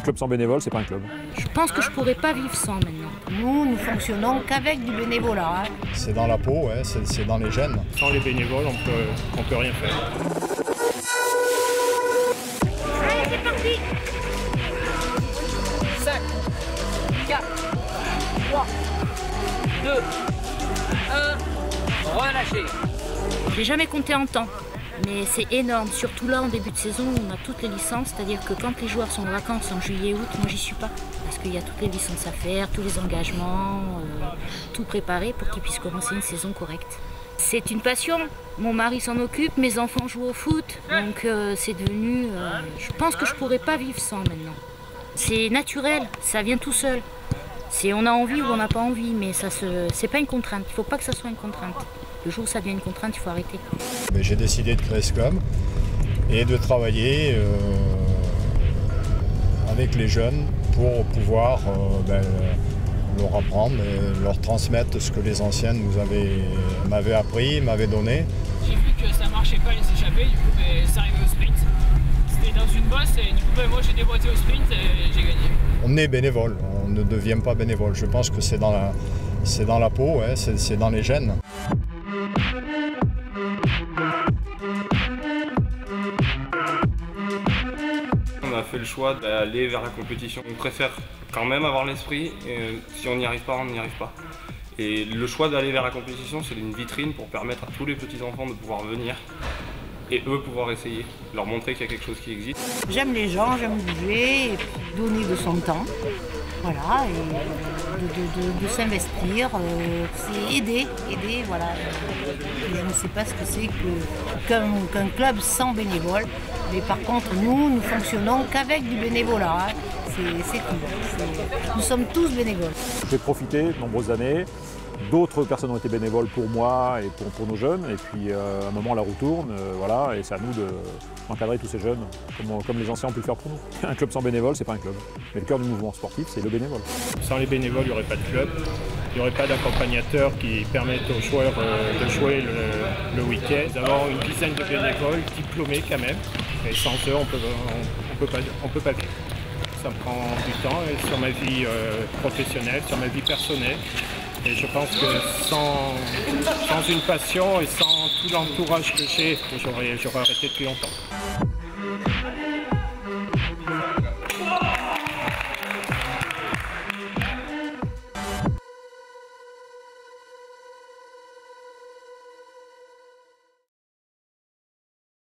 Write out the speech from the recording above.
club sans bénévoles, c'est pas un club. Je pense que je pourrais pas vivre sans maintenant. Nous fonctionnons qu'avec du bénévolat. C'est dans la peau, ouais, c'est dans les gènes. Sans les bénévoles, on peut rien faire. Allez, c'est parti. 5, 4, 3, 2, 1, relâchez. J'ai jamais compté en temps, mais c'est énorme. Surtout là, en début de saison, on a toutes les licences, c'est-à-dire que quand les joueurs sont en vacances en juillet-août, moi j'y suis pas. Parce qu'il y a toutes les licences à faire, tous les engagements, tout préparé pour qu'ils puissent commencer une saison correcte. C'est une passion, mon mari s'en occupe, mes enfants jouent au foot, donc c'est devenu... je pense que je pourrais pas vivre sans maintenant. C'est naturel, ça vient tout seul. C'est on a envie ou on n'a pas envie, mais c'est pas une contrainte, il faut pas que ça soit une contrainte. Le jour où ça devient une contrainte, il faut arrêter. J'ai décidé de créer ce club et de travailler avec les jeunes pour pouvoir leur apprendre et leur transmettre ce que les anciens m'avaient appris, m'avaient donné. J'ai vu que ça marchait pas les échappées, du coup c'est arrivé au sprint. C'était dans une bosse et du coup moi j'ai déboîté au sprint et j'ai gagné. On est bénévole, on ne devient pas bénévole. Je pense que c'est dans la peau, ouais, c'est dans les gènes. On a fait le choix d'aller vers la compétition. On préfère quand même avoir l'esprit, et si on n'y arrive pas, on n'y arrive pas. Et le choix d'aller vers la compétition, c'est une vitrine pour permettre à tous les petits-enfants de pouvoir venir et eux pouvoir essayer, leur montrer qu'il y a quelque chose qui existe. J'aime les gens, j'aime bouger et puis donner de son temps. Voilà, et de s'investir, c'est aider, voilà. Je ne sais pas ce que c'est qu'un club sans bénévoles, mais par contre nous fonctionnons qu'avec du bénévolat, c'est tout. Nous sommes tous bénévoles. J'ai profité de nombreuses années, d'autres personnes ont été bénévoles pour moi et pour nos jeunes, et puis à un moment la roue tourne, voilà, et c'est à nous d'encadrer tous ces jeunes, comme les anciens ont pu le faire pour nous. Un club sans bénévoles, c'est pas un club. Mais le cœur du mouvement sportif, c'est le bénévole. Sans les bénévoles, il n'y aurait pas de club, il n'y aurait pas d'accompagnateurs qui permettent aux joueurs de jouer le week-end, d'avoir une dizaine de bénévoles diplômés quand même, et sans eux, on peut pas vivre. Ça me prend du temps et sur ma vie professionnelle, sur ma vie personnelle. Et je pense que sans une passion et sans tout l'entourage que j'ai, j'aurais arrêté depuis longtemps.